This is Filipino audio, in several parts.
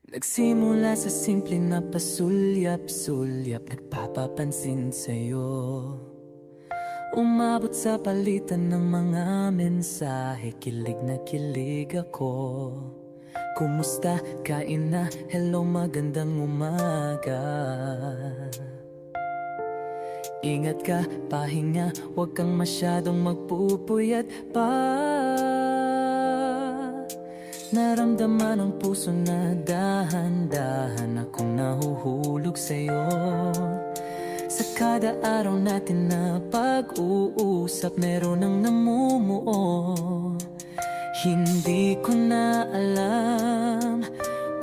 Nagsimula sa simple na pasulyap-sulyap, nagpapapansin sa'yo. Umabot sa palitan ng mga mensahe, kilig na kilig ako. Kumusta? Kain na? Hello, magandang umaga. Ingat ka, pahinga, huwag kang masyadong magpupuyat pa. Naramdaman ang puso na dahan-dahan akong nahuhulog sa'yo. Sa kada araw natin na pag-uusap, meron ang namumuo. Hindi ko na alam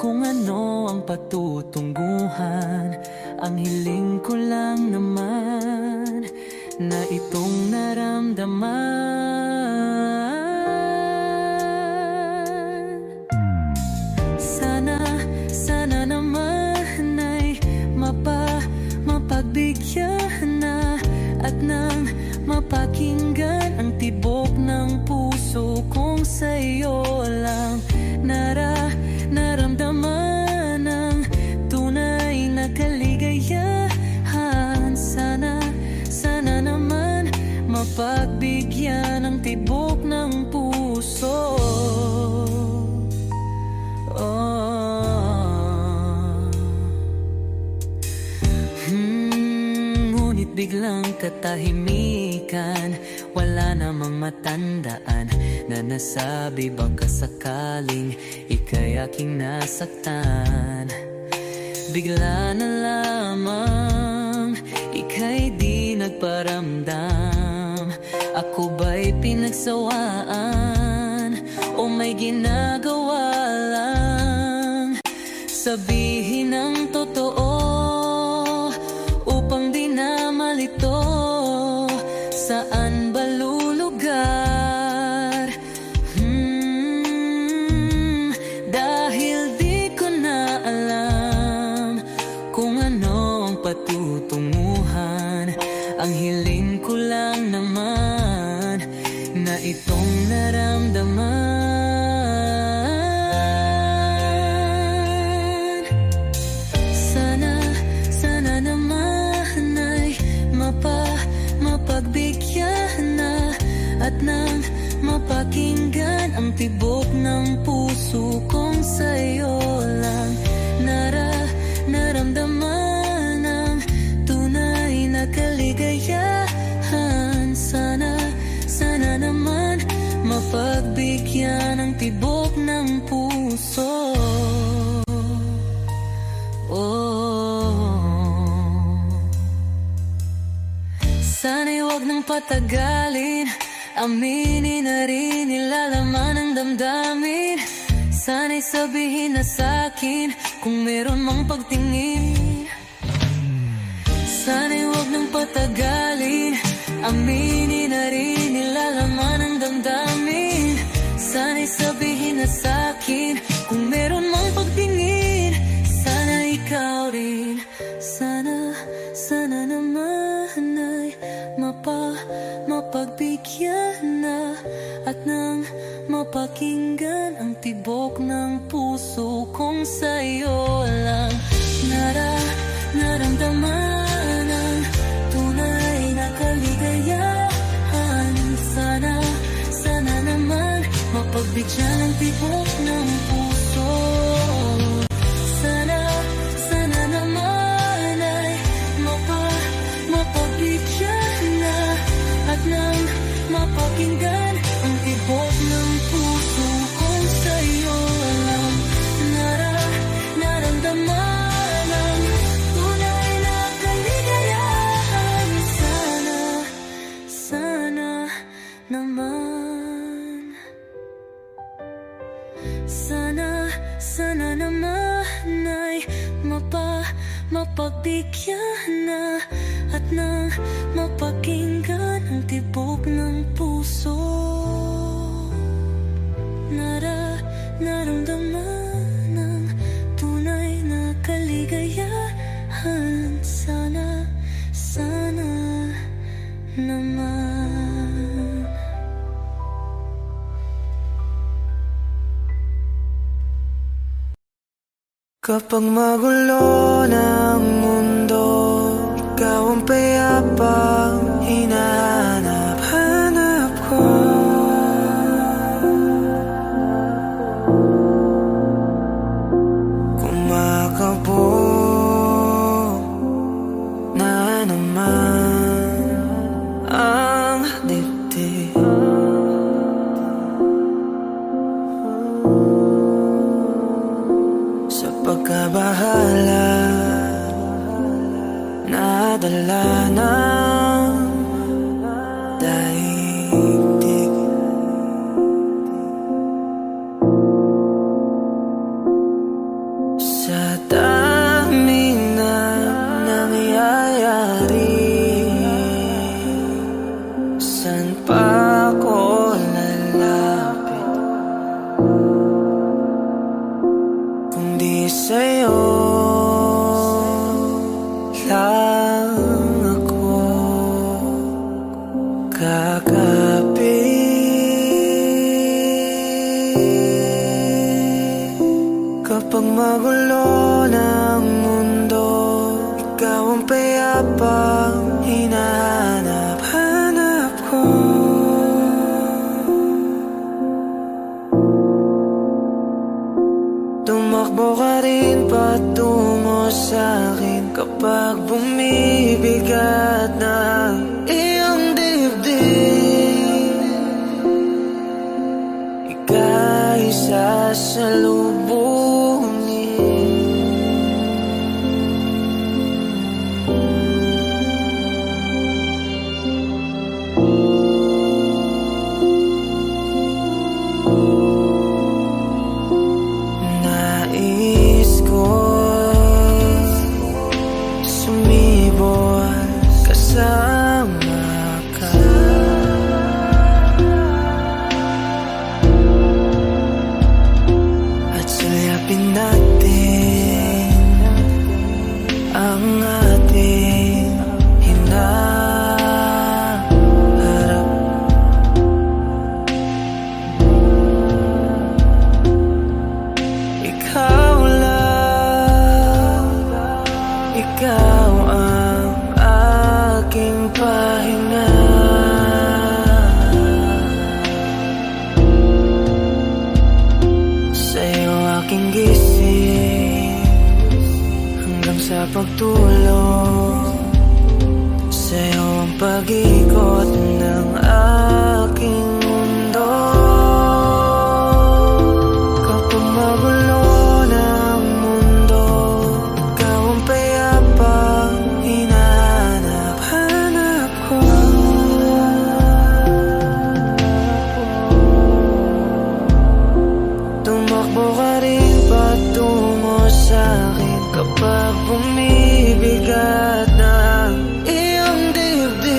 kung ano ang patutunguhan. Ang hiling ko lang naman na itong naramdaman. Sana naman ay mapagbigyan na at nang mapakinggan ang tibok ng puso kong sa'yo lang naramdaman ang tunay na kaligayahan. Sana naman mapagbigyan ang tibok ng puso. Ngunit biglang katahimikan, wala namang matandaan na nasabi baka sakaling ika'y aking nasaktan. Bigla na lamang ika'y di nagparamdam. Ako ba'y pinagsawaan o may ginagawa lang? Sabihin ang totoo upang di na malito. Saan ba lulugar? Dahil di ko na alam kung ano ang patutunguhan. Ang hiling ko lang naman na itong naramdaman. Sana naman ay mapagbigyan na at nang mapakinggan ang tibok ng puso kong sa'yo lang naramdaman ang tunay na kaligayahan. Sana naman mapagbigyan ang tibok ng puso. Sana'y huwag nang patagalin, aminin na rin nilalaman ng damdamin. Sana'y sabihin na sa'kin kung meron mang pagtingin. Sana'y huwag nang patagalin, aminin na rin nilalaman ng damdamin. Sana'y sabihin na sa'kin kung meron mang pagtingin. Sana ikaw rin, sana naman ay mapagbigyan na at nang mapakinggan ang tibok ng puso kong sa'yo lang naramdaman ang tunay na kaligayahan. Sana naman mapagbigyan ang tibok ng puso. Sana naman ay mapagbigyan na at nang mapakinggan ang tibok ng puso kong sa'yo lang naramdaman ang tunay na kaligayahan. Sana naman, sana naman ay mapagbigyan na at nang mapakinggan ang tibok ng puso. Naramdaman ang tunay na kaligayahan. Sana naman. Kapag magulo ng mundo, ikaw ang payapang hinahanap-hanap ko. Kumakabog na naman ang dibdib. Sa pagkabahala, nadala ng daigdig. Sa daming na nangyayari, san pa ko lalapit kundi sa'yo lang ako kakapit. Kapag magulo ng mundo, ikaw ang payapang hinahanap-hanap ko. Tumakbo ka rin patungo sa'kin kapag bumibigat na iyong dibdib. Ika'y sasalubungin. Nais ko sumibol kasama ka. At suyapin natin ang ating hinaharap. Ikaw lang, ikaw ang aking pahinga. Sa'yo aking gising hanggang sa pagtulog. Sa'yo ang pag-ikot ng aking mundo. Kapag magulo ng mundo, ikaw ang payapang hinahanap-hanap ko. Tumakbo ka rin patungo sa'kin kapag bumibigat na iyong dibdib.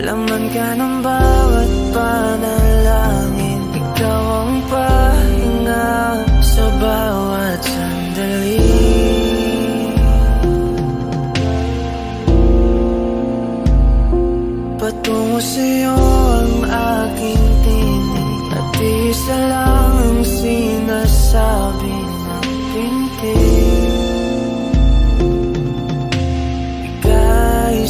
Laman ka ng bawat panalangin, ikaw ang pahinga sa bawat sandali. Patungo sa'yo ang aking tinig, at isa lang ang sinasabi ng pintig. Ika'y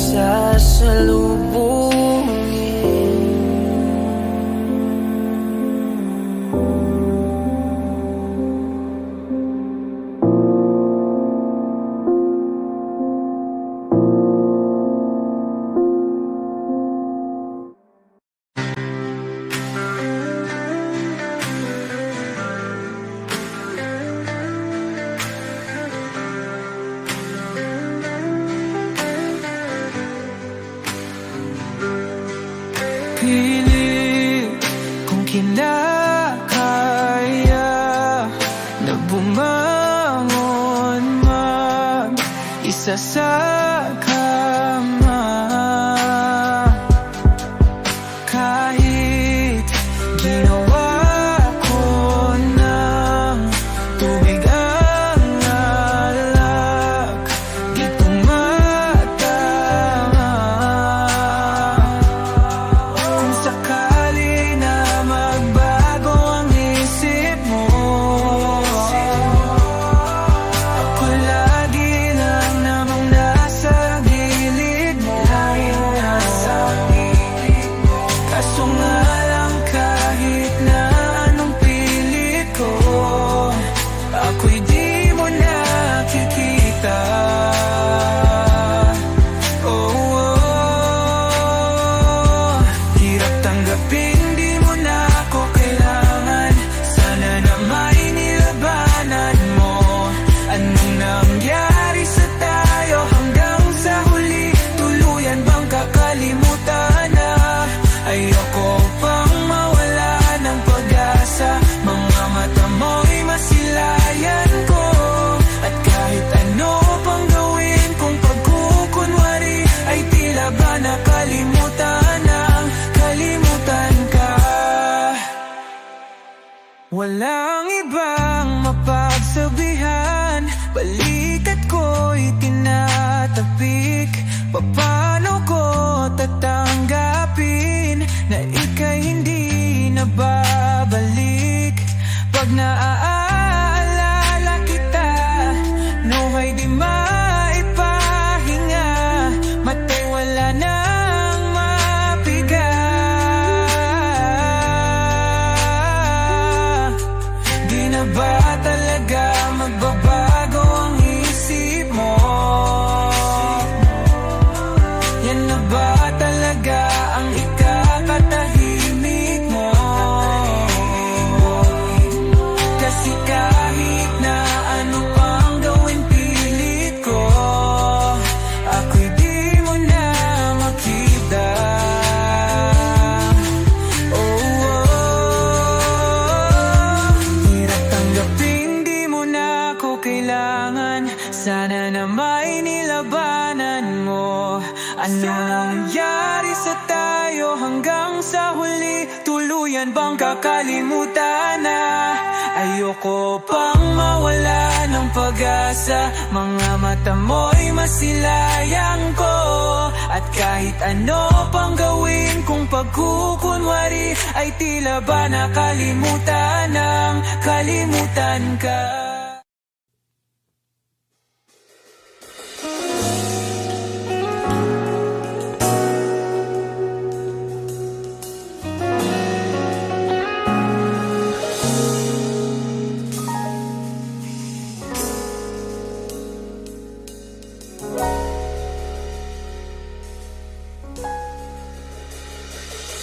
pilit kung kinakaya na bumangon mag-isa sa kama. Kahit ginawa ko ng tubig ang alak, di tumatama. Kung sakali na Walang ibang mapagsabihan, balikat ko'y tinatapik. Paano ko tatanggapin na ika'y hindi na babalik? Pag naaalala kita, luhay di maipahinga, matay wala nang mapiga. Di na ba talaga magbabago ang isip mo? Yan na ba talaga ang ikakatahimik mo? Kasi kahit na ano pang gawin pilit ko, ako'y di mo na makita. Hirap tanggapin di mo na ako kailangan. Sana na may nilabanan mo. Ano nangyari sa tayo hanggang sa huli? Tuluyan bang kakalimutan na? Ayoko pang mawala ng pag-asa. Mga mata mo'y masilayang ko. At kahit ano pang gawin kung pagkukunwari, ay tila ba nakalimutan ng kalimutan ka.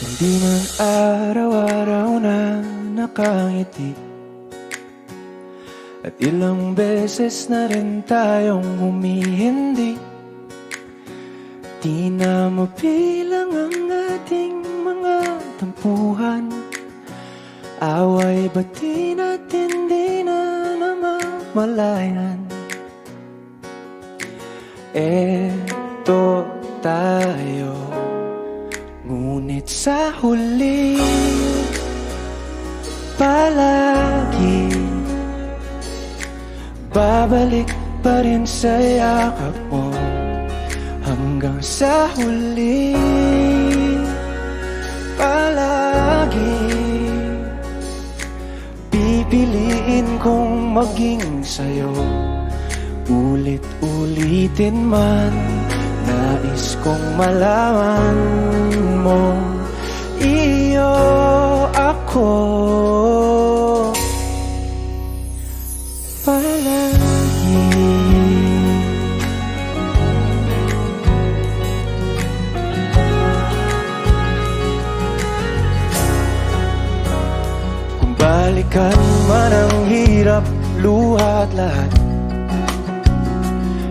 Hindi man araw-araw na nakangiti, at ilang beses na rin tayong humihindi. Di na mabilang ang ating mga tampuhan. Away ba't di natin di na namamalayan? Eto tayo, ngunit sa huli palagi babalik pa rin sa yakap mo. Hanggang sa huli palagi pipiliin kong maging sa'yo. Ulit-ulitin man, nais kong malaman mo, iyo ako palagi. Kung balikan man ang hirap, luha at lahat,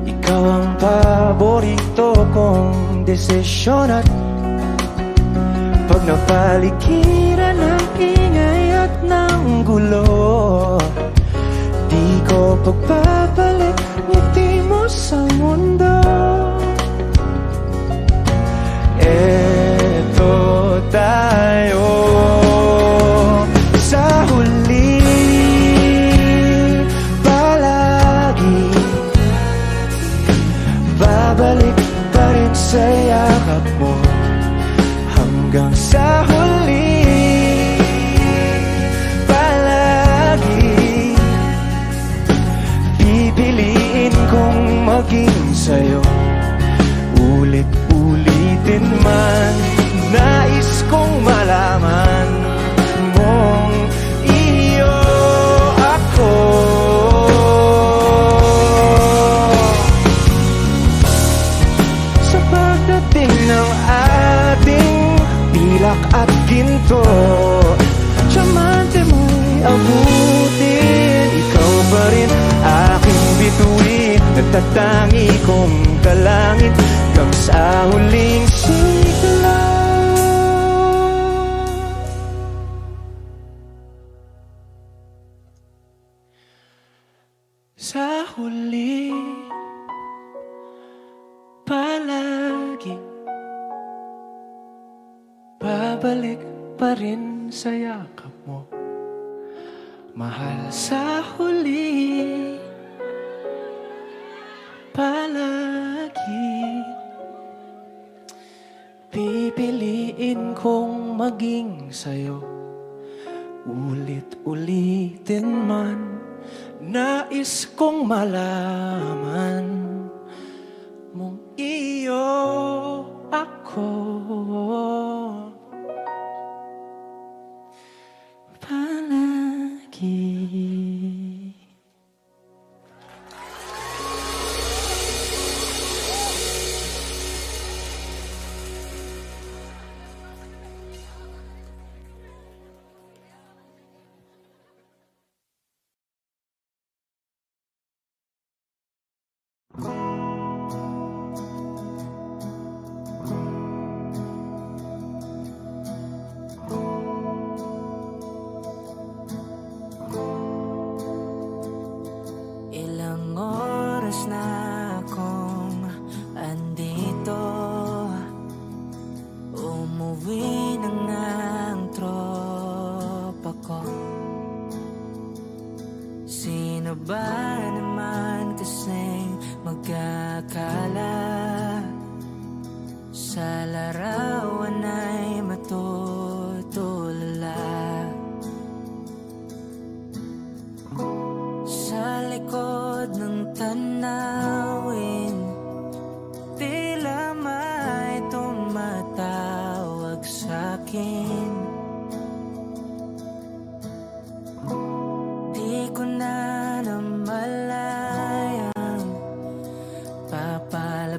ikaw ang paborito kong desisyon. At pag napaligiran ng ingay at ng gulo, di ko pagbabalik ngiti mo sa mundo. Eto tayo sa huli palagi, babalik pa rin sa yakap mo. Hanggang sa huli palagi pipiliin kong maging sa'yo. Ulit-ulitin man, nais kong malaman mong iyo ako. Sa pagdating ng ating pilak at ginto, tiyamante mo'y abutin. Ikaw pa rin aking bituin, nagtatangi kong dalangin hanggang sa huling sigla. Sa huli palagi babalik pa rin sa yakap mo. mahal sa huli palagi. Pipiliin kong maging sa'yo, ulit-ulitin man. Nais kong malaman mong iyo ako palagi. Ilang oras na akong andito, umuwi na nga ang tropa ko. Sino ba naman kasing magkakala sa larawan ay matutulala? Sa likod ng tanawin, tila may tumatawag sa'kin. Di ko na namalayang papalapit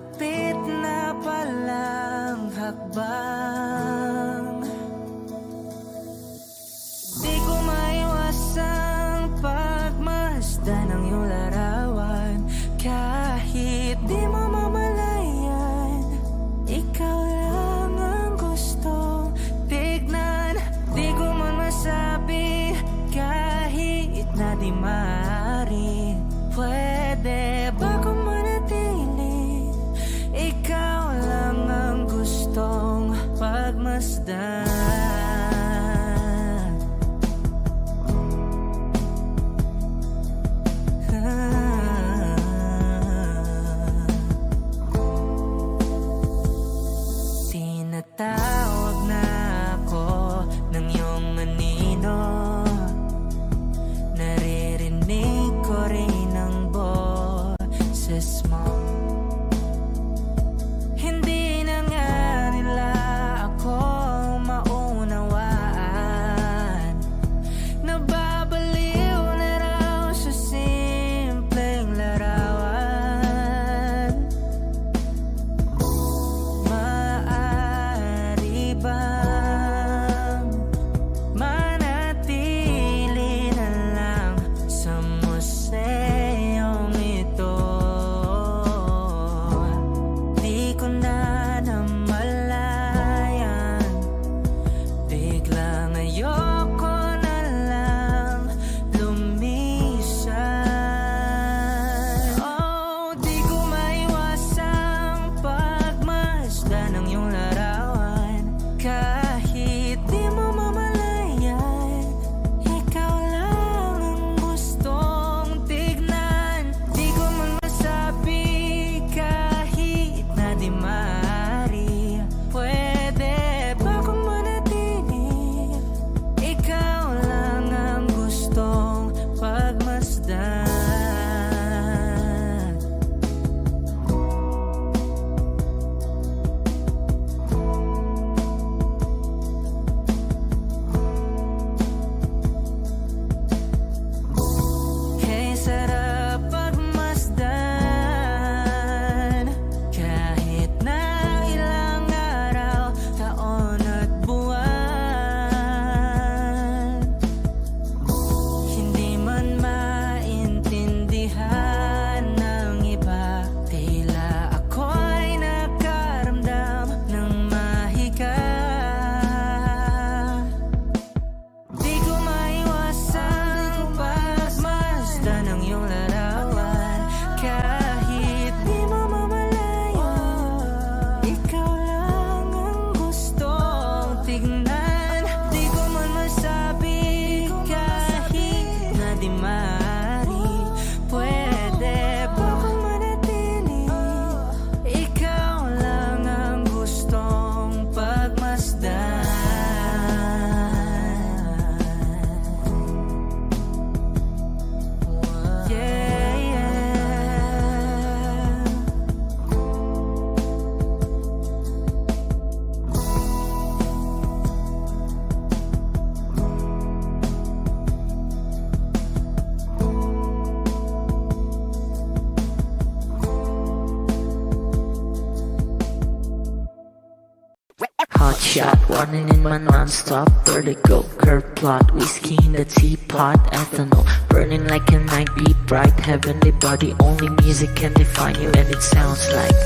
shot, running in my non-stop vertigo. Curve plot, whiskey in the teapot, ethanol burning like a night, be bright, heavenly body. Only music can define you, and it sounds like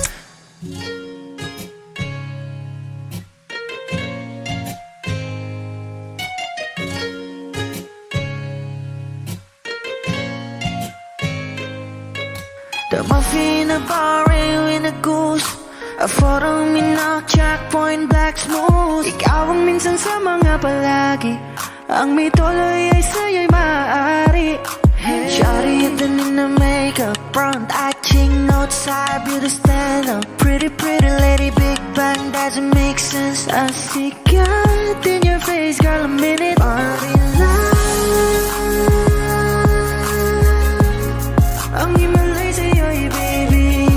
the muffin, a bar, in a goose. A photo mina, checkpoint, black smooth. Ikaw ang minsan sa mga palagi. Ang may tuloy ay sa'yo'y maaari. Shawty hidden in the makeup, front eye, cheek notes, side, beauty stand up. Pretty, pretty lady, big bang, doesn't make sense. I see God in your face, girl, a minute. Body love. Ang himalay sa'yo'y baby.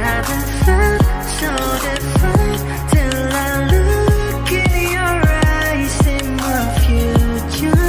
Haven't felt so different till I look in your eyes, in my future.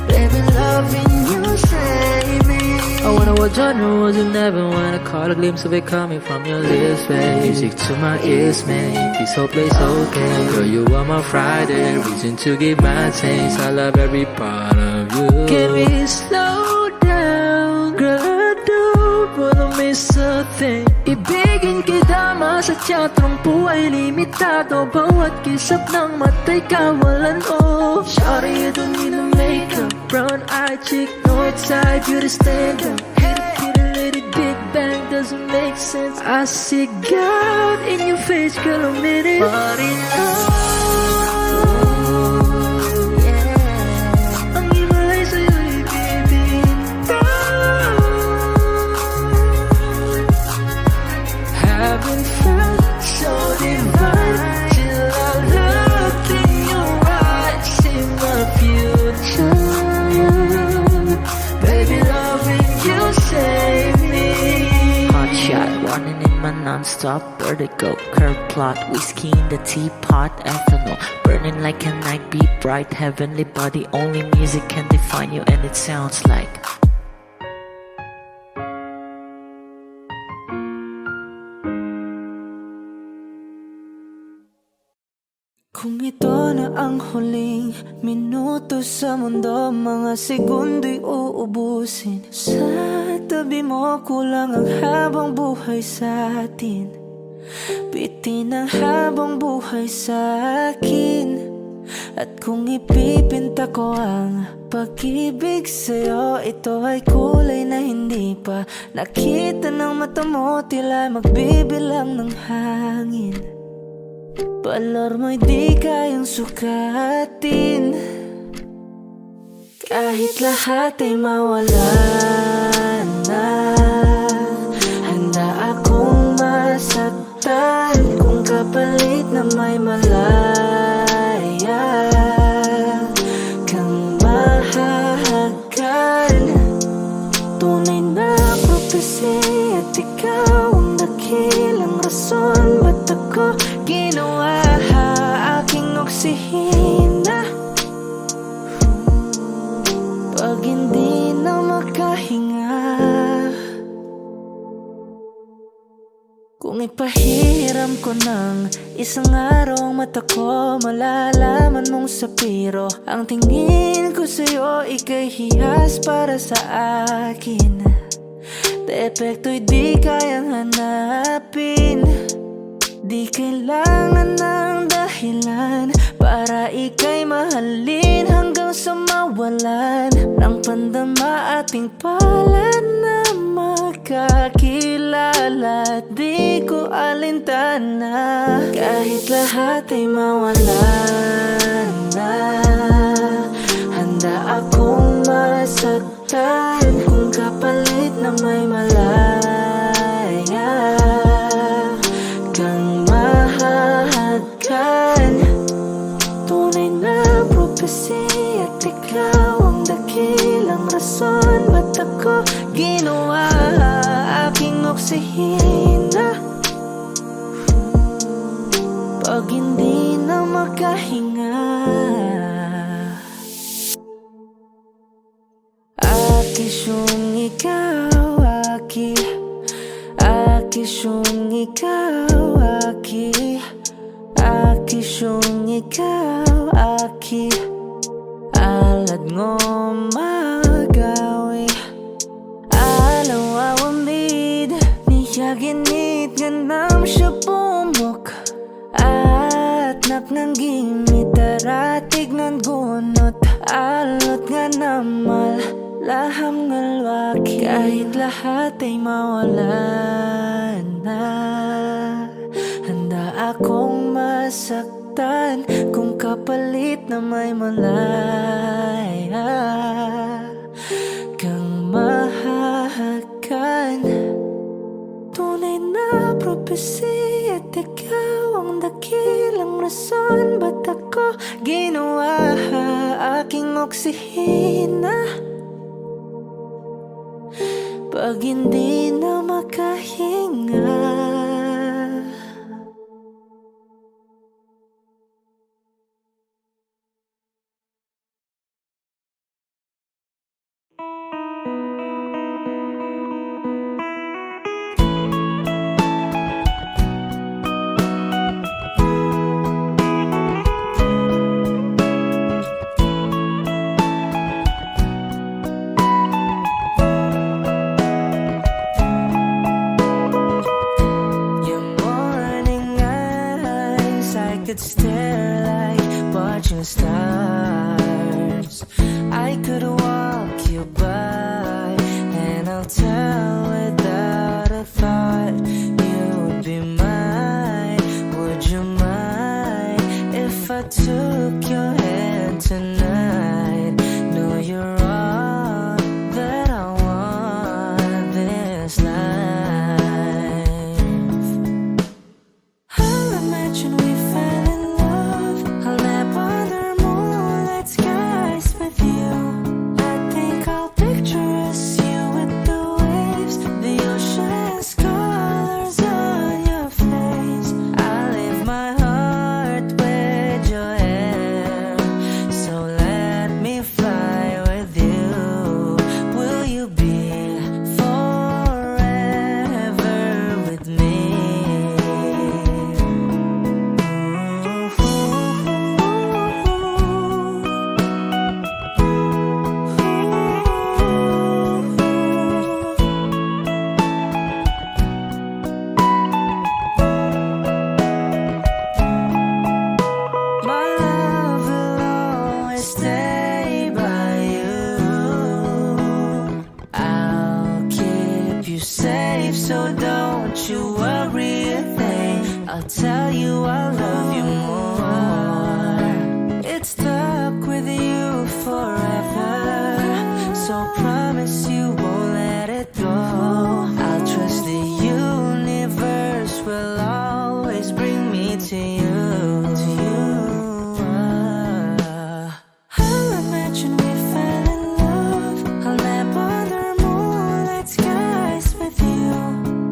Baby, loving you save me. I wonder what genre was in heaven when I caught a glimpse of it coming from your lips, babe. Music to my ears, man. This whole place okay. Girl, you are my Friday, reason to give my taste. I love every part of you. Can we slow down? Girl, I don't wanna miss a thing. Ibigin kita sa teatrong buhay limitado. Bawat kisap ng mata'y kawalan, oh. Shawty, you don't need no makeup. Brown eye, cheek, north side, beauty stand up. Pretty lady, big bang, doesn't make sense. I see God in your face, girl, a minute. Body love. Ang himalay sa'yo'y baby. Haven't felt so divine till I look in your eyes, in my future. Baby, loving you save me. Hot shot, running in my non-stop vertigo. Curve plot, whiskey in the teapot, ethanol burning like a night, be bright, heavenly body. Only music can define you, and it sounds like Kung ito na ang huling minuto sa mundo, mga segundo'y uubusin. Sa tabi mo kulang ang habang buhay sa atin. Bitin ang habang buhay sa akin. At kung ipipinta ko ang pag-ibig sa'yo, ito ay kulay na hindi pa nakita ng mata mo, tila magbibilang ng hangin. Balor mo'y di kayang sukatin. Kahit lahat ay mawala na, handa akong masaktan kung kapalit na may malaya kang mahahagan. Tunay na propesya at ikaw ang dakilang rason ba't ako ginawa aking oksihina. Pag hindi na makahinga, kung ipahiram ko ng isang araw mata ko, malalaman mong sapiro. Ang tingin ko sa'yo, ika'y hiyas para sa akin. Depekto'y di kayang hanapin. Di kailangan ng dahilan para ika'y mahalin hanggang sa mawalan ng pandama ating palad na makakilala. Di ko alintana kahit lahat ay mawalan na, handa akong masaktan kung kapalit na may malaya kang mahahagan. Tunay na propesya at ikaw ang dakilang rason ba't ako ginawa aking oksihina. Pag hindi na makahinga, akis yung ikaw, aki Akishong ikaw, aki. Akishong ikaw, aki. Alad ngo magawi. Alaw awamid, niya ginit nga nam siya pumok. At napnang gimit, taratig ng gunot. Alot nga namal, laham ng lwaki. Kahit lahat ay mawala na, handa akong masaktan kung kapalit na may malaya kang mahahagan. Tunay na prophecy at ikaw ang dakilang rason ba't ako ginawa aking oksihina pag hindi na makahinga. Could stare like watching stars. I could walk you by, and I'll tell without a thought you would be mine. Would you mind if I took your hand tonight? No, you're all that I want this life. I'll imagine we fell in love. I'll nap under moonlit skies with you. I think I'll picture us, you with the waves, the ocean's colors on your face. I leave my heart with your hair, so let me fly with you. Will you be forever with me? My love will always stay by you. I'll keep you safe, so don't you worry a thing. I'll tell you I love you more. It's stuck with you forever, so promise you won't let it go. I'll trust the universe will always bring me to you. I'll imagine we fell in love. I'll nap under moonlit skies with you.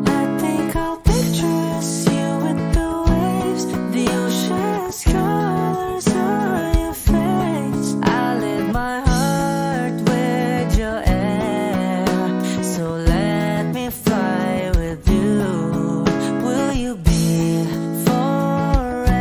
I think I'll picture us, you with the waves, the ocean's colors on your face. I leave my heart with your air, so let me fly with you. Will you be forever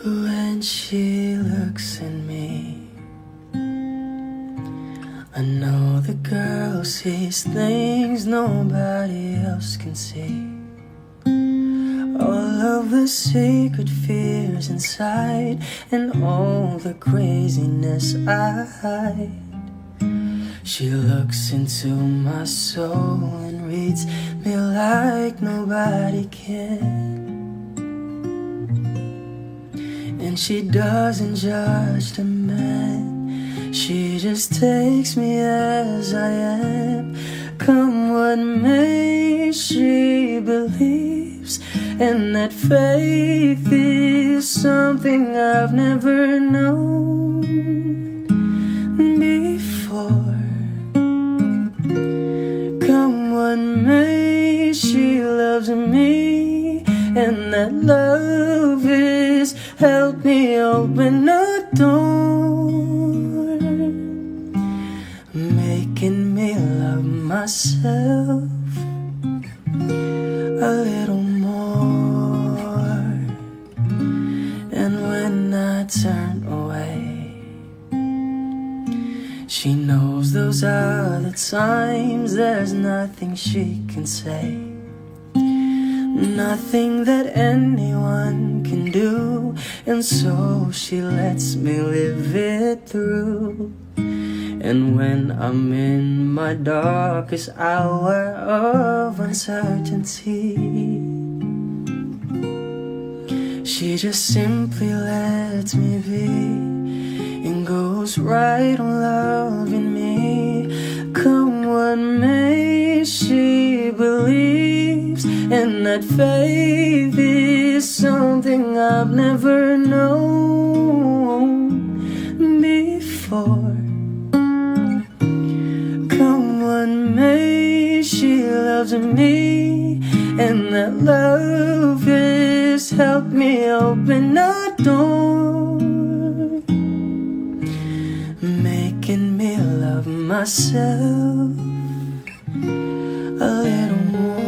When she looks at me, I know the girl sees things nobody else can see. All of the secret fears inside, and all the craziness I hide. She looks into my soul and reads me like nobody can. And she doesn't judge the man, she just takes me as I am. Come what may, she believes, and that faith is something I've never known before. Come what may, she loves me, and that love is help me open a door, making me love myself a little more. And when I turn away, she knows those are the times there's nothing she can say, nothing that anyone can do, and so she lets me live it through. And when I'm in my darkest hour of uncertainty, she just simply lets me be and goes right on loving me. Come what may, she believes, and that faith is something I've never known before. Come what may, she loves me, and that love has helped me open a door, making me love myself a little more.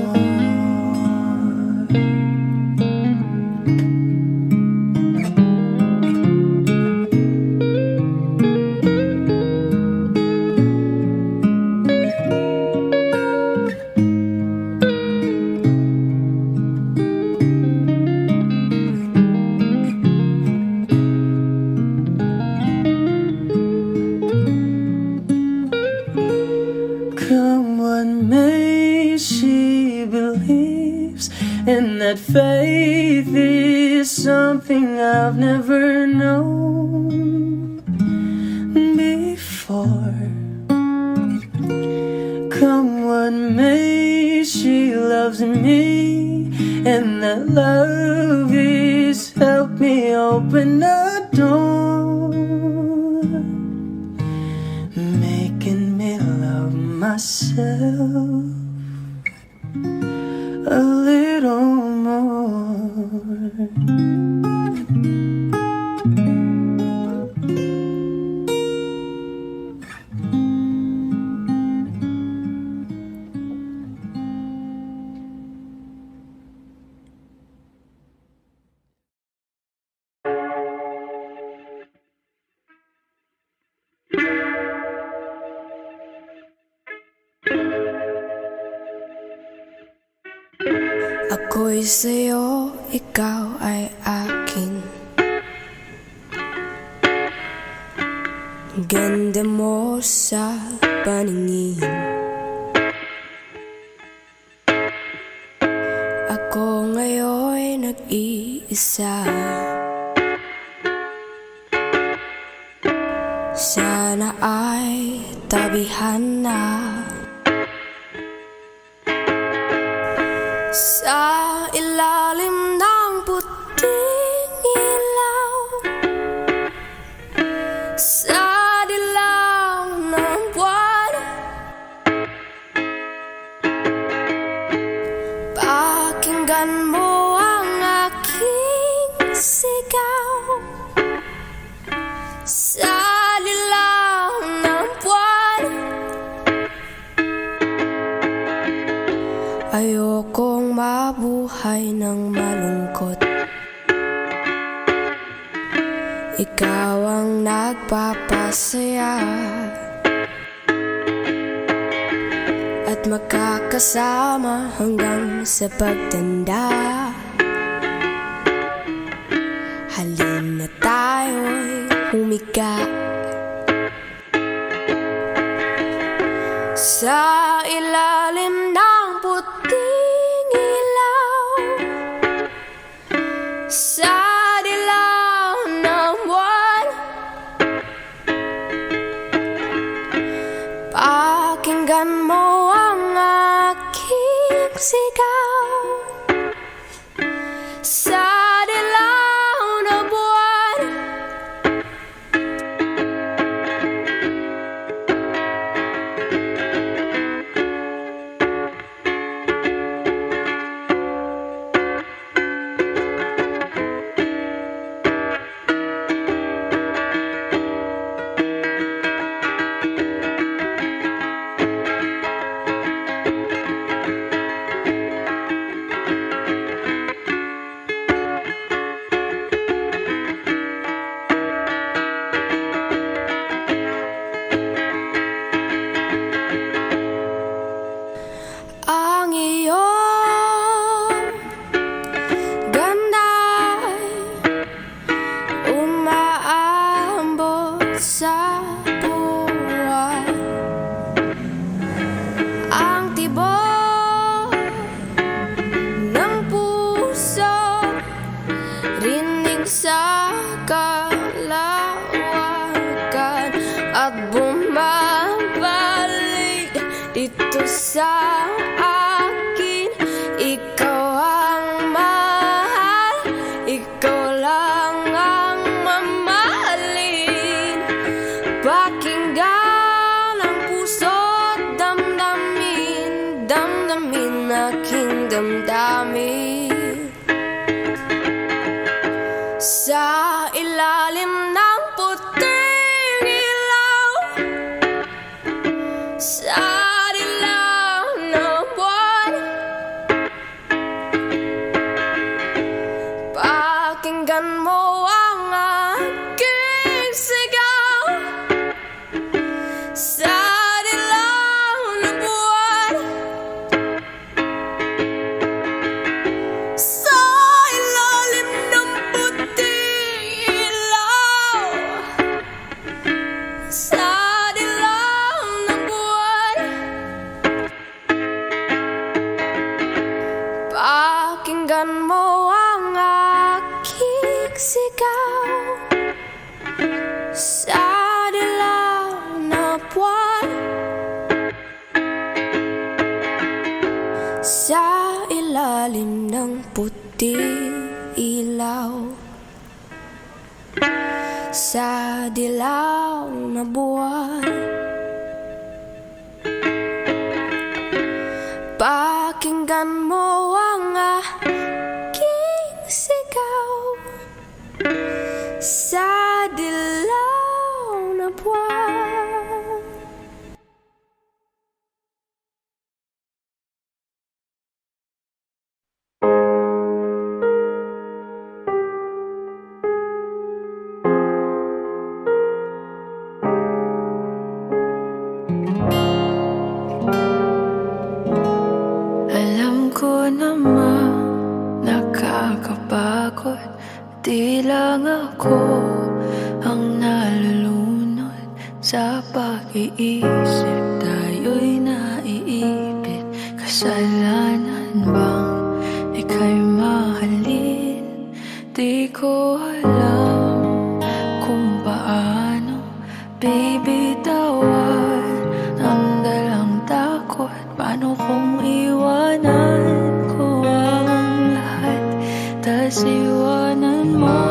Come what may, she believes, and that faith is something I've never known before. Come what may, she loves me, and that love is helped me open a door, making me love myself a little more. Ako'y sa'yo, ikaw ay akin. Ganda mo sa paningin. Ako ngayon'y nag-iisa. Sana ay tabihan na. Sa ilalim ng puting ilaw, sa dilaw ng buwan, pakinggan mo ang aking sigaw. Sa dilaw ng buwan, ayokong mabuhay ng malungkot. ikaw ang nagpapasaya at magkakasama hanggang sa pagtanda. Halina tayo'y humiga sa ilalim ng puting ilaw, sa dilaw ng buwan. Pakinggan mo ang aking sigaw sa dilaw na buwan. Ang iyong ganda'y umaambot sa buwan. Ang tibok ng puso rinig sa kalawakan at bumabalik dito sa akin. Ikaw ang mahal, ikaw lang ang mamahalin. Pakinggan ang puso't damdamin, damdamin aking damdamin. Sa ilalim ng puting ilaw, sa dilaw ng buwan. Pakinggan mo ang aking sigaw sa dilaw ng buwan. Sa ilalim ng puting ilaw, sa dilaw ng buwan. Pakinggan mo ang aking sigaw sa dilaw na buwan. Sa ilalim ng puting ilaw, sa dilaw na buwan. Pakinggan mo ang aking sigaw sa dilaw na buwan. Alam ko naman nakakapagod, di lang ako ang nalulunod sa pag-iisip. Tayo'y naiipit, kasalanan bang ika'y mahalin? Di ko alam kung paano bibitawan ang dalang takot. Paano kung iwanan ko ang lahat, tas iwanan mo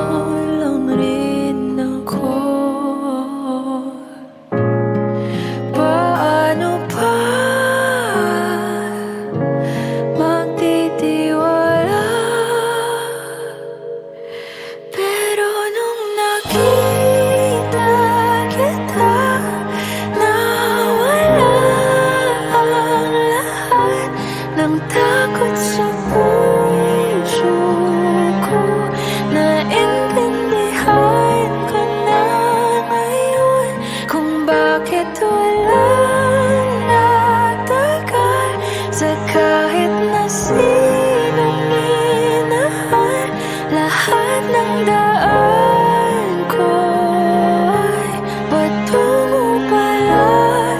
lang rin ako? Paano pa magtitiwala? Pero nung nakita kita, nawala ang lahat ng takot sa puso ko. Naintindihan lahat ng daan ko'y patungo pala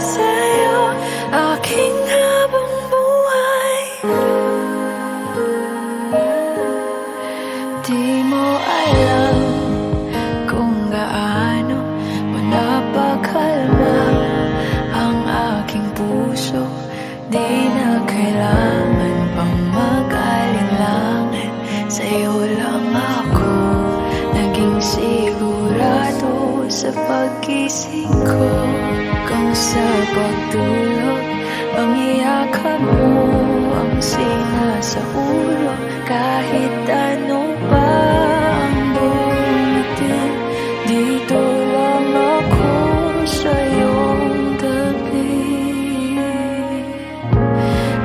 sa'yo, aking habang buhay. Di mo alam kung gaano mo napakalma ang aking puso. Di na kailangan pang mag-alinlangan, sa'yo lang ako naging sigurado sa pag-ising ko. Kung sa pagtulog ang iyakap mo ang sinasaulo, kahit ano pa ang dumating, dito lang ako sa iyong tabi.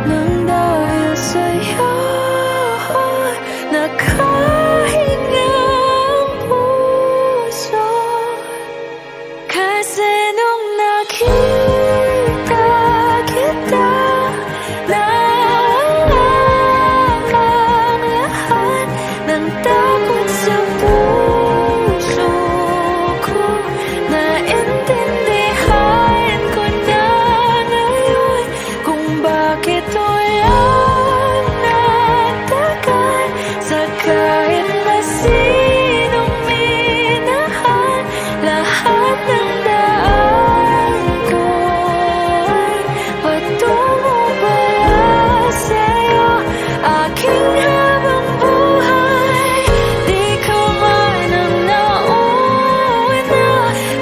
Nang dahil sa'yo nakahinga ang puso, kasi nung nakita kita, nawala ang lahat ng takot sa puso ko. Naintindihan ko na ngayon kung bakit walang natagal sa kahit na sinong minahal. Lahat ng daan ko'y patungo pala sa'yo, aking habang buhay. Di ka man ang nauna,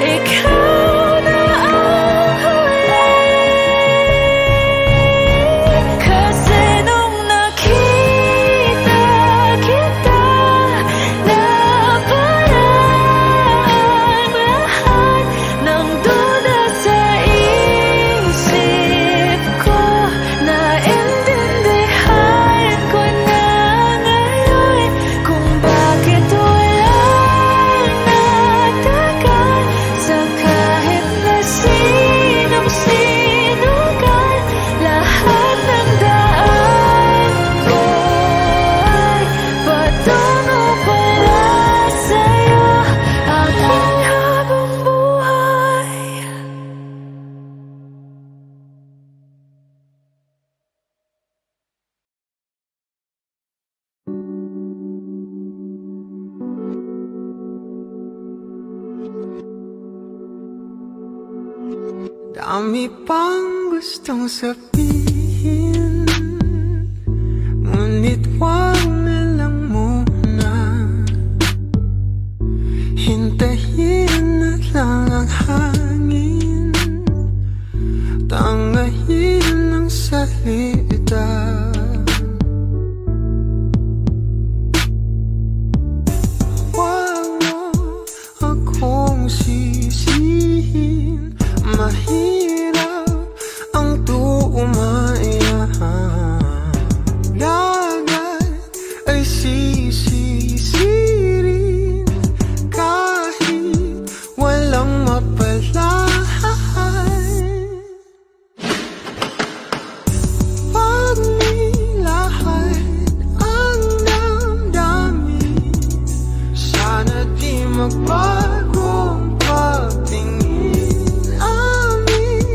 ikaw na ang huli. Kasi nung nakita kita, naparaan lahat ng duda sa isip ko. Naintindihan ko na ngayon kung bakit walang natagal sa kahit na sinong sinugal. Lahat ng daan ko'y patungo pala sa'yo, aking habang buhay. Dami pang gustong sabihin, ngunit wag na lang muna. Hintayin na lang ang hangin, tangayin ng salita. Wag mo akong sisihin, mahirap ang tuumayan. Dagat ay sisisirin kahit walang mapalahan. Pag nilahad ang damdamin, sana di magbagong pagtingin. Amin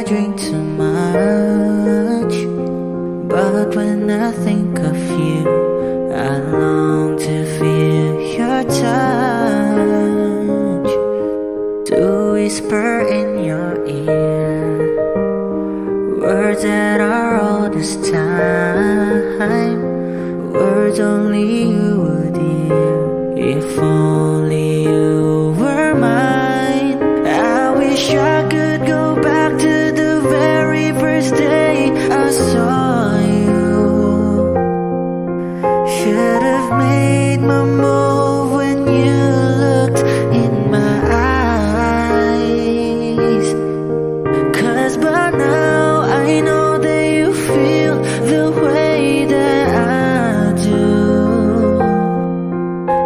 drink too much, but when I think of you, I long to feel your touch, to whisper in your ear words that are all this time, words only you would hear. If only you were mine. I wish I could go back to the very first day I saw you. Should have made my move when you looked in my eyes. 'Cause by now I know that you feel the way that I do.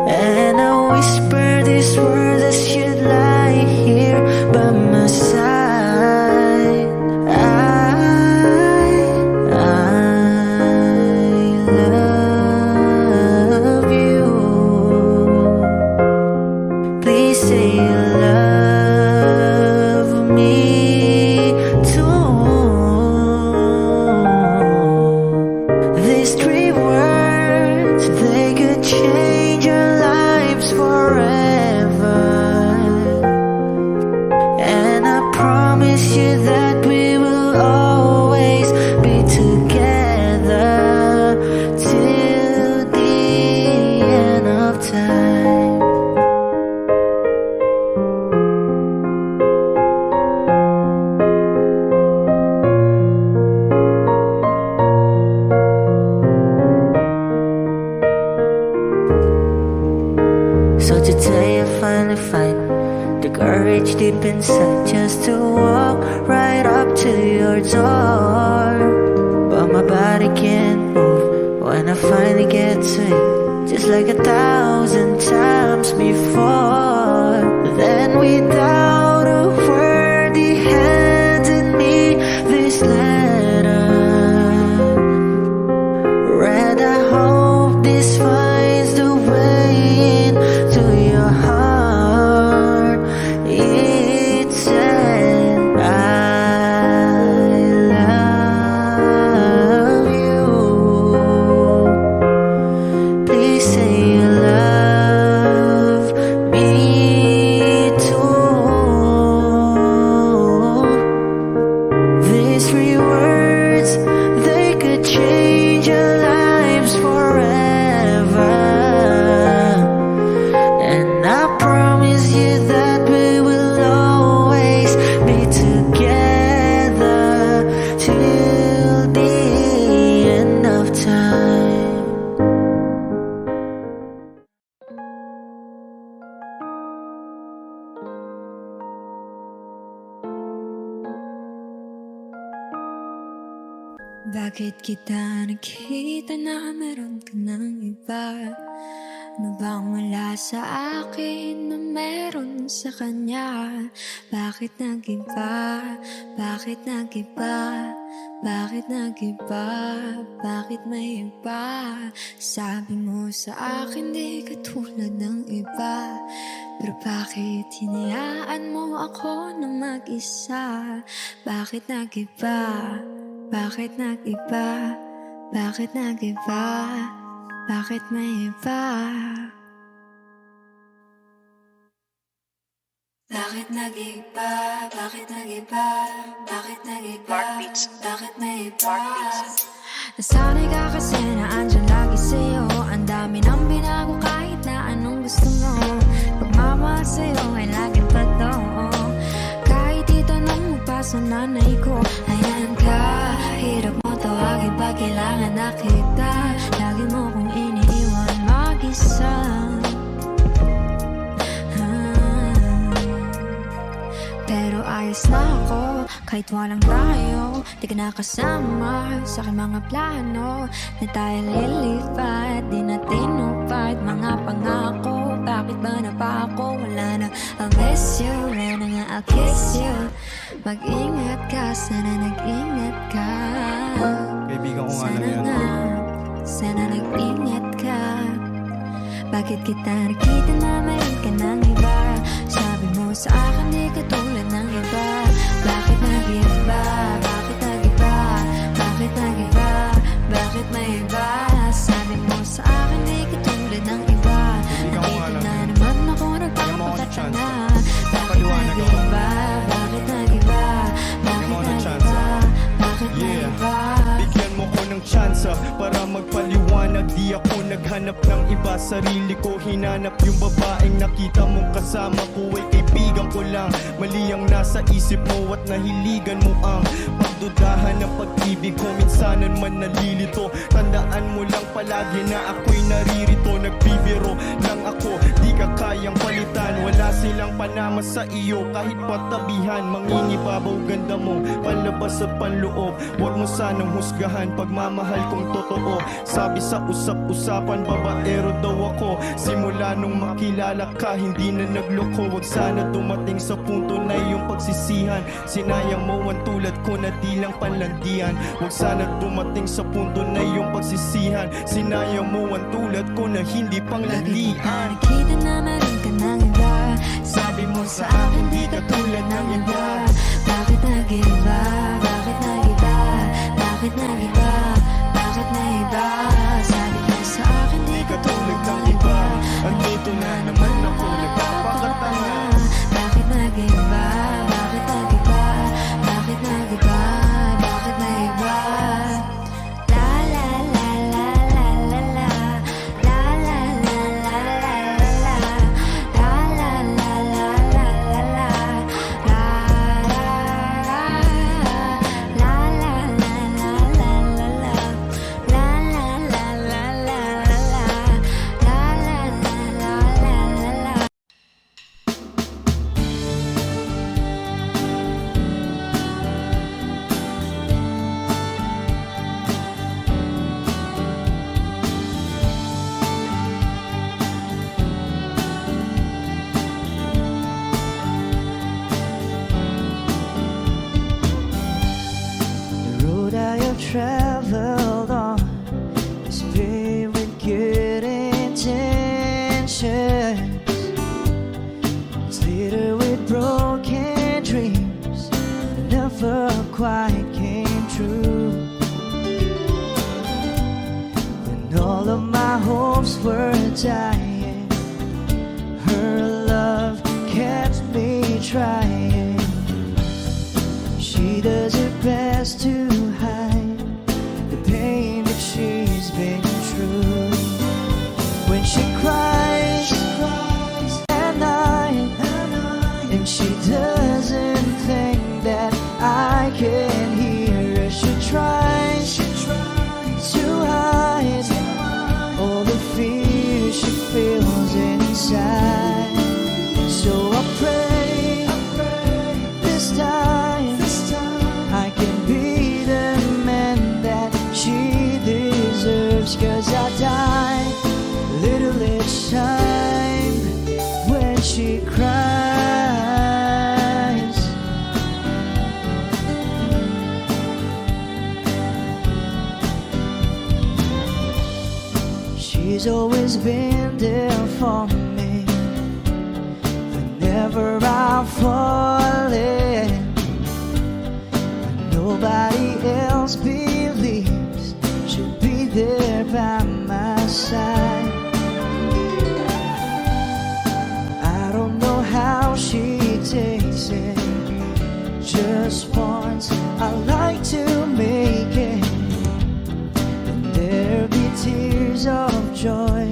And I whisper these words as you'd lie here by my side. I love you. Please say you love me too. These three words, they could change our lives forever. And I promise you that we will always be together till the end of time. So today I finally find the courage deep inside just to walk right up to your door. But my body can't move when I finally get to it, just like 1,000 times before. Then without a word he handed me this letter. Read, I hope this finds the way into your heart. It said, I love you. Please say you love me too. These three words, they could change our lives forever. And I promise you that we will always be together till the end of time. Bakit kita nakita na meron ka ng iba? Ano bang wala sa akin na meron sa kanya? Bakit nag-iba? Bakit nag-iba? Bakit nag-iba? Bakit may iba? Sabi mo sa akin di ka tulad ng iba, pero bakit hinayaan mo ako na mag-isa? Bakit nag-iba? Bakit nag-iba? Bakit nag-iba? Bakit may iba? Bakit nag-iba? Bakit nag-iba? Bakit nag-iba? Bakit may iba? Nasanay ka kasi na andyan lagi sa'yo. Ang dami nang binago kahit na anong gusto mo. Pagmamahal sa'yo ay laging totoo. Kahit itanong mo pa sa nanay ko, ayan ka, hirap mo tawagin pag kailangan na kita. Lagi mo kong iniiwan mag-isa. Pero ayos na ako, kahit walang tayo. Di ka nakasama sa aking mga plano. Na tayo lilipat, di natin upad mga pangako. Bakit ba na pa ako? Wala na, I'll miss you. Wala na nga, I'll kiss you. Mag-ingat ka, sana nag-ingat ka. Kaibigan ko nga lang yan. Sana nag-ingat ka. Bakit kita nakita na mayroon ka ng iba? Sabi mo sa akin di ka tulad ng iba. Bakit nag-iba? Bakit nag-iba? Bakit nag-iba? Bakit may iba? Sabi mo sa akin di katulad ng iba. Nandito na naman ako nagpapakatanga. Bakit nag-iba? Bakit nag-iba? Bakit nag-iba? Bakit nag-iba? Bigyan mo ko ng tsansa para magpaliwanag. Di ako naghanap ng iba, sarili ko hinanap. Yung babaeng nakita mong kasama ko ay kaibigan ko lang. Mali ang nasa isip mo at nahiligan mo ang pagdudahan ng pag-ibig ko. Minsanan man nalilito, tandaan mo lang palagi na ako'y naririto. Nagbibiro lang ako, di ka kayang palitan. Wala silang panama sa iyo kahit patabihan. Mangingibabaw ganda mo, palabas at panloob. Huwag mo sanang husgahan pagmamahal kong totoo. Sabi sa usap-usapan, babaero daw ako. Simula nung makilala ka, hindi na nagloko. Huwag sana dumating sa punto na iyong pagsisihan. Sinayang mo ang tulad ko na di lang panlandian. Huwag sana dumating sa punto na iyong pagsisihan. Sinayang mo ang tulad ko na hindi panglandian. Nakita na meron ka ng iba. Sabi mo sa akin di ka tulad ng iba. Bakit nag-iba? Bakit nag-iba? Bakit nag-iba? Bakit nag-iba? Sabi mo sa akin di ka tulad ng iba. Andito na naman ako nagpapakatanga. Bakit nag-iba? Bakit nag-iba? Bakit nag-iba? Bakit nag-iba? La la la la la la la. La la la la la la la. La la la la la la la. La la la la la la la la la. La la la la la la la. La la la la la la la. The road I have traveled on is paved with good intentions. It's littered with broken dreams that never quite came true. When all of my hopes were dying, her love kept me trying. She does her best to hide the pain that she's been through. When she cries at night, and she doesn't think that I can hear her. She tries to hide all the fear she feels inside. So I pray this time I can be the man that she deserves. 'Cause I die a little each time when she cries. She's always been there for me whenever I'm falling. Nobody else believes she'll be there by my side. I don't know how she takes it. Just once I like to make it, and there be tears of joy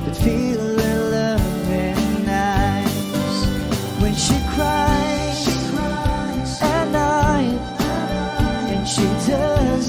that feel her love and eyes. When she cries at night, and she does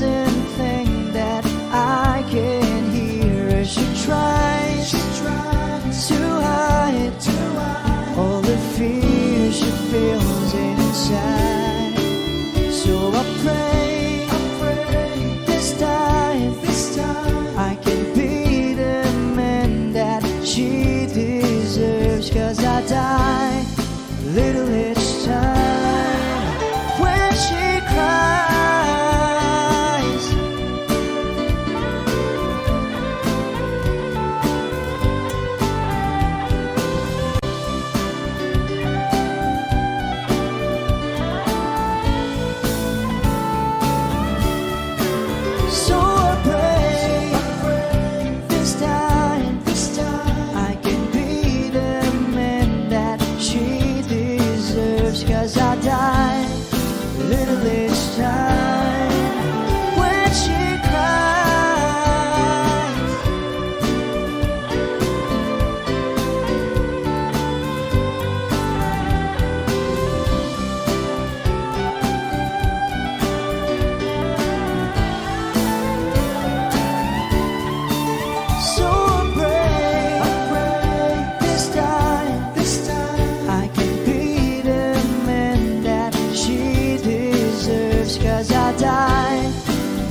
die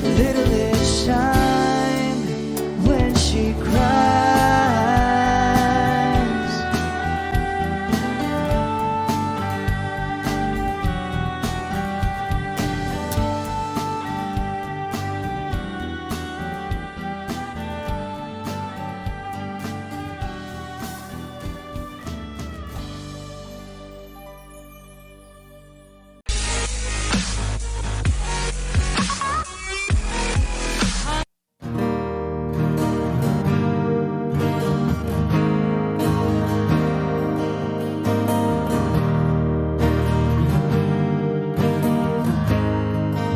a little each time when she cries.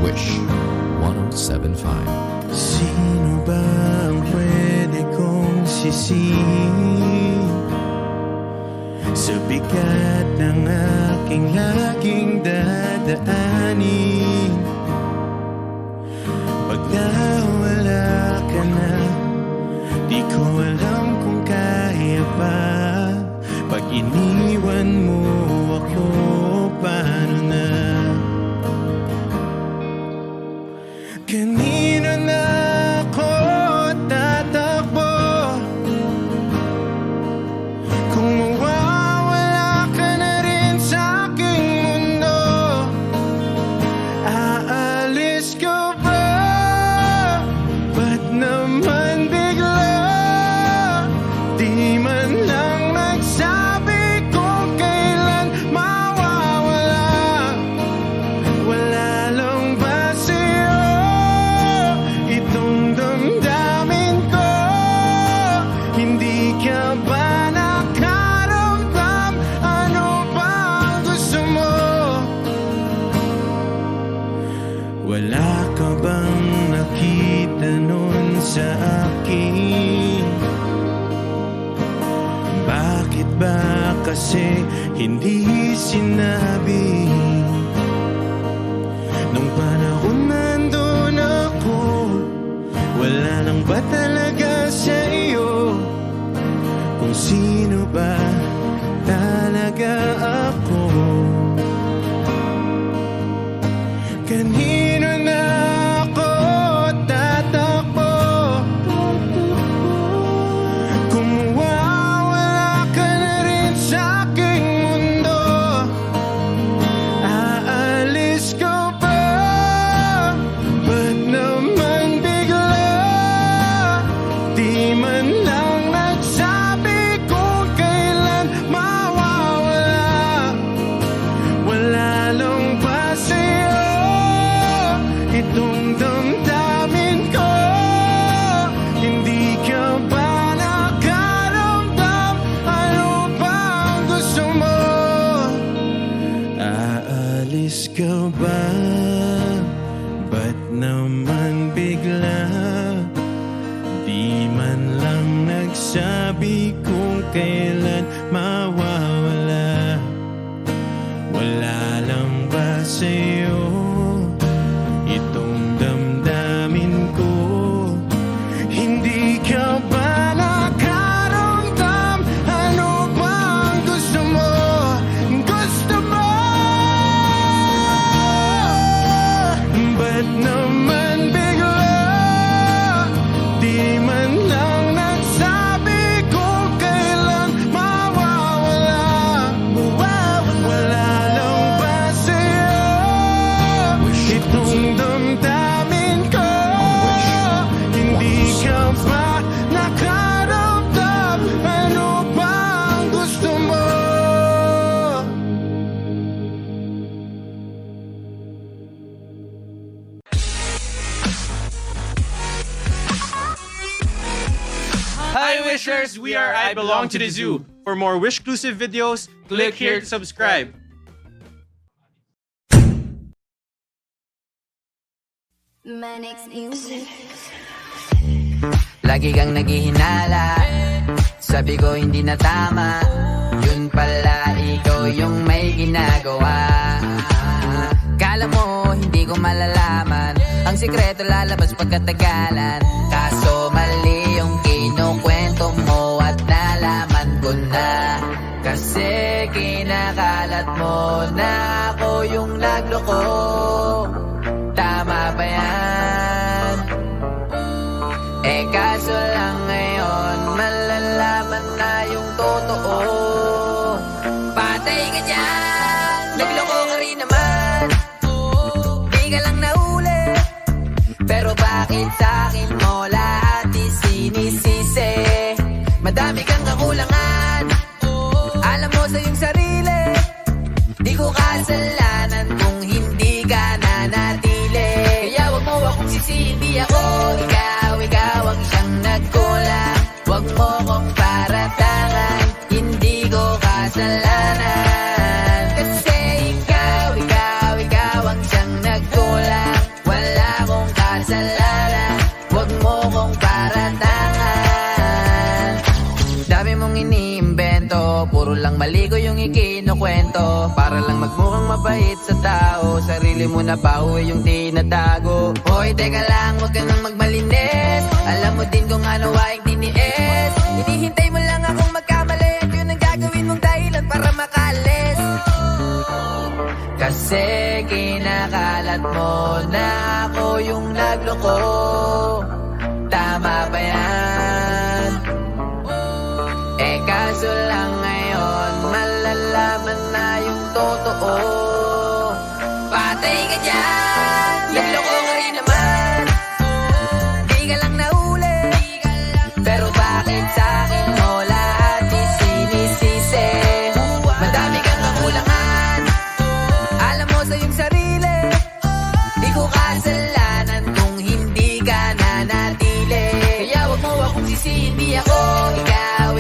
Wish 1075. Sino ba ang pwede kong sisihin sa bigat ng aking laging dadaanin? Pag nawala ka na, di ko alam kung kaya pa. Pag iniwan mo ako, paano na? Kanino na ako tatakbo kung mawawala ka na rin sa aking mundo? Aalis ka ba? Ba't naman bigla? Di man lang nagsabi kung kailan mawawala. Wala lang ba sa'yo itong damdamin ko? Hindi ka ba nakaramdam? Ano ba ang gusto mo? Wala ka bang nakita nun sa akin? Bakit ba kasi hindi sinabi? Nung panahon nandun ako, wala nang ba talaga sa iyo? Kung sino ba talaga ako? Kanino na ako tatakbo kung mawawala ka na rin sa aking mundo? Aalis ka ba? Ba't naman bigla? Di man lang nagsabi kung kailan mawawala. Wala lang ba sa'yo itong damdamin ko? Hindi ka ba nakaramdam? Ano ba ang gusto mo? Aalis ka ba? Ba't naman bigla? Di man lang nagsabi kung kailan mawawala. Wala lang ba sa'yo itong damdamin ko? Hindi ka ba nakaramdam? Ano ba ang gusto mo? Gusto mo? Ba't naman bigla? Di man lang nagsabi kung kailan mawawala. Wala lang ba sa'yo itong damdamin ko? Hindi ka ba nakaramdam? Ano ba ang gusto mo? Hi Wishers, we are I Belong to the Zoo. For more Wish-clusive videos, click here to subscribe. Manix Music. Lagi kang naghihinala, sabi ko hindi na tama. Yun pala ikaw yung may ginagawa. Kala mo hindi ko malalaman, ang sikreto lalabas pagkatagalan. Kaso mali yung kinukwento mo at nalaman ko na. Kasi kinakalat mo na ako yung nagloko. Tama tama pa yan. Eh kaso lang ngayon, malalaman na yung totoo. Patay ka dyan, nagloko ka rin naman. Di ka lang nahuli, pero bakit sa'kin mo lahat isinisisi? Madami kang kakulangan, alam mo sa iyong sarili. Di ko kasalanan kung hindi ka nanatili. Kaya wag mo akong sisihin, di ako ikaw ang siyang nagkulang. Wag mo kong paratangan, hindi ko kasalanan. Kasi ikaw ang siyang nagkulang. Wala akong kasalanan, wag mo kong paratangan. Dami mong iniimbento, puro lang mali ko yung ikinukwento. Para lang magmukhang mabait sa tao, sarili mo na pauwi yung tinatago. Hoy, teka lang, wag ka nang magmalinis. Alam mo din kung ano aking tiniis. Hinihintay mo lang akong magkamali, at yun ang gagawin mong dahilan para makalis. Kasi kinakalat mo na ako yung nagloko. Tama ba yan? Eh kaso lang ngayon, malalaman na yung totoo. Patay ka dyan, nagloko ka rin naman. Di ka lang nahuli, pero bakit sa'kin mo lahat isinisisi? Madami kang kakulangan, alam mo sa iyong sarili. Di ko kasalanan kung hindi ka nanatili. Kaya wag mo akong sisihin, di ako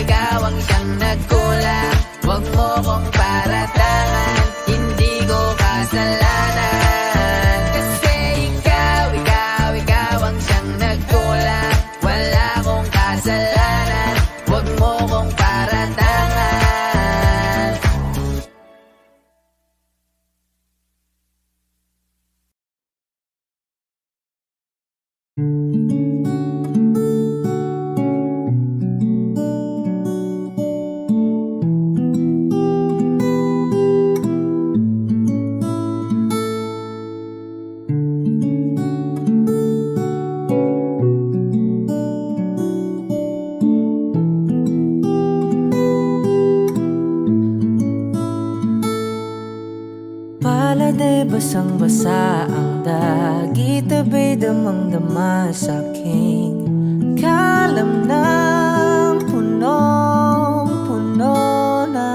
ikaw ang siyang nagkulang. Wag mo kong paratangan, hindi ko kasalanan. Kasi ikaw ang siyang nagkulang. Wala akong kasalanan, wag mo kong paratangan. Pala'y basang-basa ang dagit, abay damang-dama sa'king kalam ng punong-puno na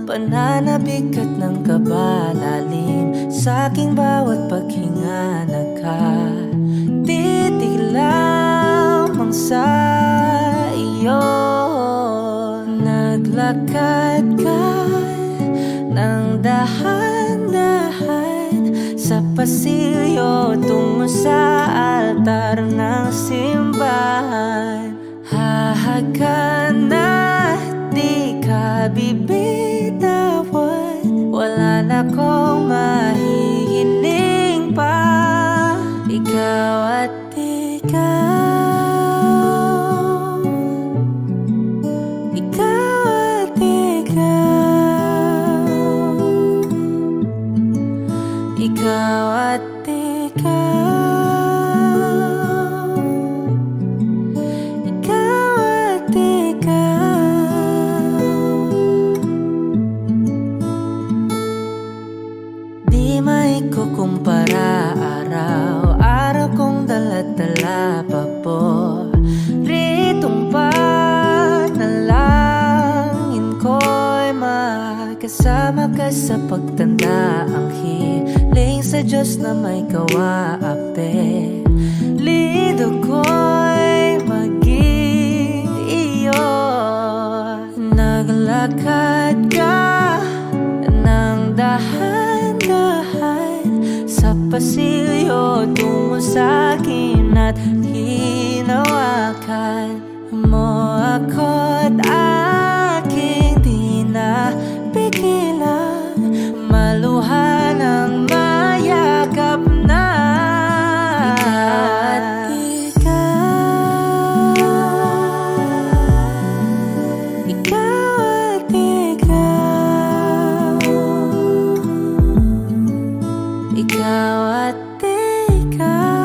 pananabik at ng kabalalim sa'king bawat paghinga. Nagkatitig lamang sa iyo, naglakad ka ng dahan-dahan sa pasilyo tungo sa altar ng simbahan. Hahagan at di ka bibitawan, wala na kong mahihiling pa. Ikaw at ikaw, ikaw at ikaw, ikaw at ikaw, ikaw at ikaw. Di maikukumpara, araw-araw kong dala-dala paboritong panalangin ko'y makasama ka sa pagtanda. Ang hiling sa Diyos na may kawaape, lido ko'y maging iyo. Naglakad ka ng dahan-dahan sa pasilyo tungo sa'kin at hinawakan mo ako't aking di napigilan, maluhan ang mayakap na. Ikaw at ikaw, ikaw at ikaw,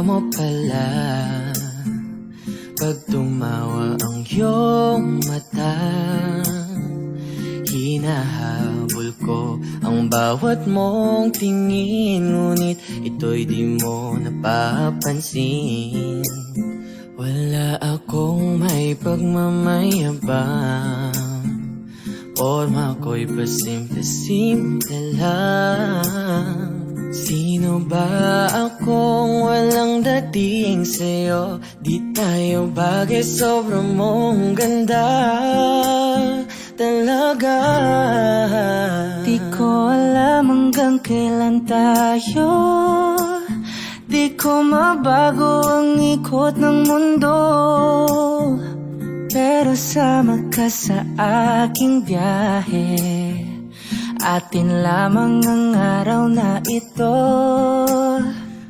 mo pala pag tumawa ang iyong mata. Hinahabol ko ang bawat mong tingin, ngunit ito'y di mo napapansin. Wala akong may pagmamayabang, forma ko'y pasimple-simple lang. Sino ba akong walang dating sa'yo? Di tayo bagay, sobrang mong ganda talaga. Di ko alam hanggang kailan tayo, di ko mabago ang ikot ng mundo, pero sama ka sa aking biyahe. Atin lamang ang araw na ito.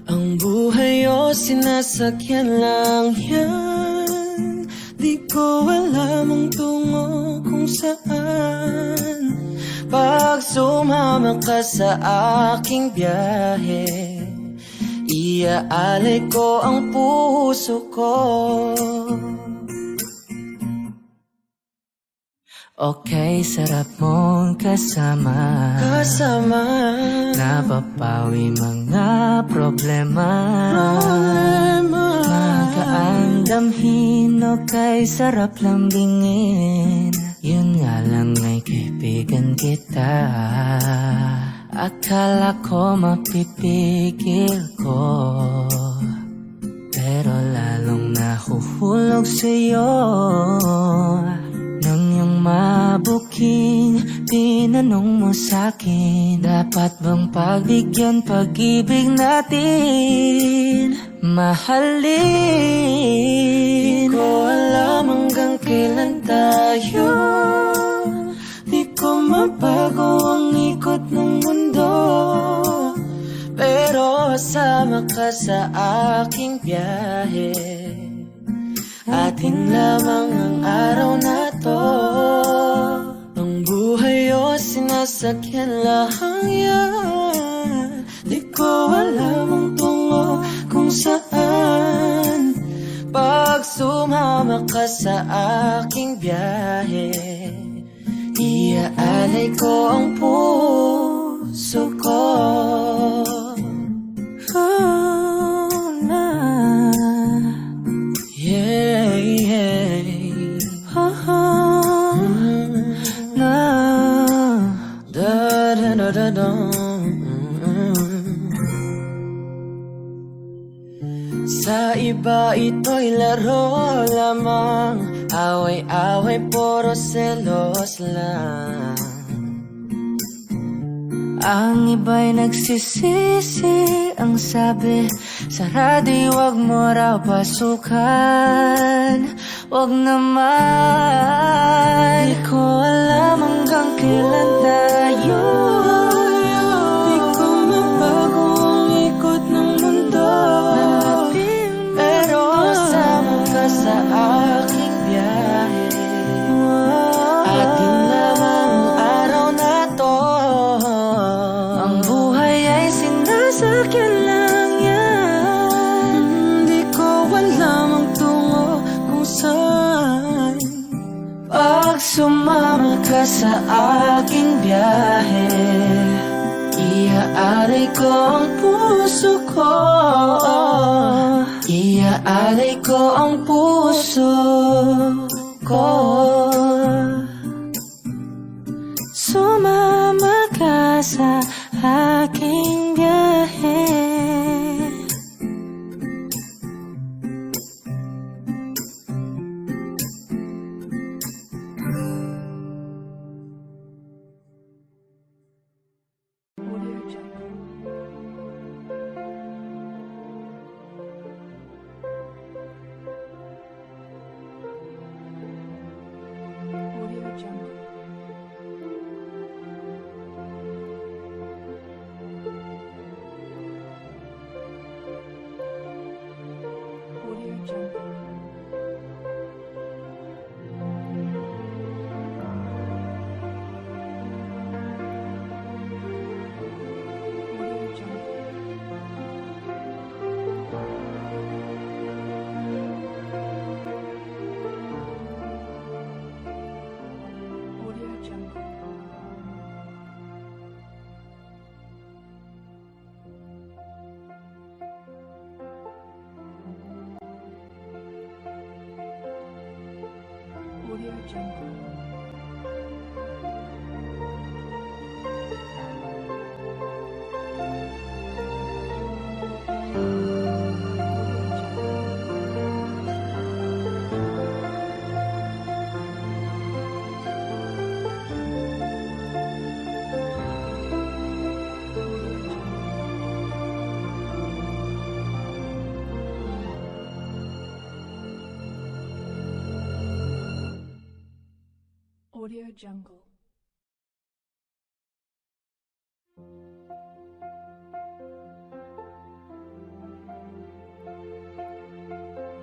Ang buhay o sinasakyan lang yan, di ko alam ang tungo kung saan. Pag sumama ka sa aking biyahe, iaalay ko ang puso ko. Okay, sarap mong kasama, napapawi mga problema. Magaan damhin, okay, sarap lambingin. Yun nga lang ay kaibigan kita. Akala ko mapipigil ko, pero lalong nahuhulog sa'yo. Nang iyong mabuking tinanong mo sa'kin, dapat bang pagbigyan pag-ibig natin, mahalin? Di ko alam hanggang kailan tayo, di ko mabago ang ikot ng mundo, pero sama ka sa aking biyahe. Atin lamang ang araw na to. Ang buhay o sinasakyan lang yan, di ko alam ang tungo kung saan. Pag sumama ka sa aking biyahe, iaalay ko ang puso ko. Sa iba ito'y laro lamang, away-away puro selos lang. Ang iba'y nagsisisi, ang sabi sa radyo, wag mo raw pasukan. Wag naman, di ko alam hanggang kailan tayo, di ko mabago ang ikot ng mundo, pero sama ka sa aking biyahe. Atin lamang ang araw na to. Ang buhay ay sinasakyan lang yan, di ko alam ang tungo kung saan. Pag sumama ka sa aking biyahe, iaalay ko ang puso ko. Iaalay ko ang puso ko. Sumama ka sa aking biyahe. Audio Jungle. Audio Jungle.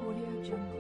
Audio Jungle.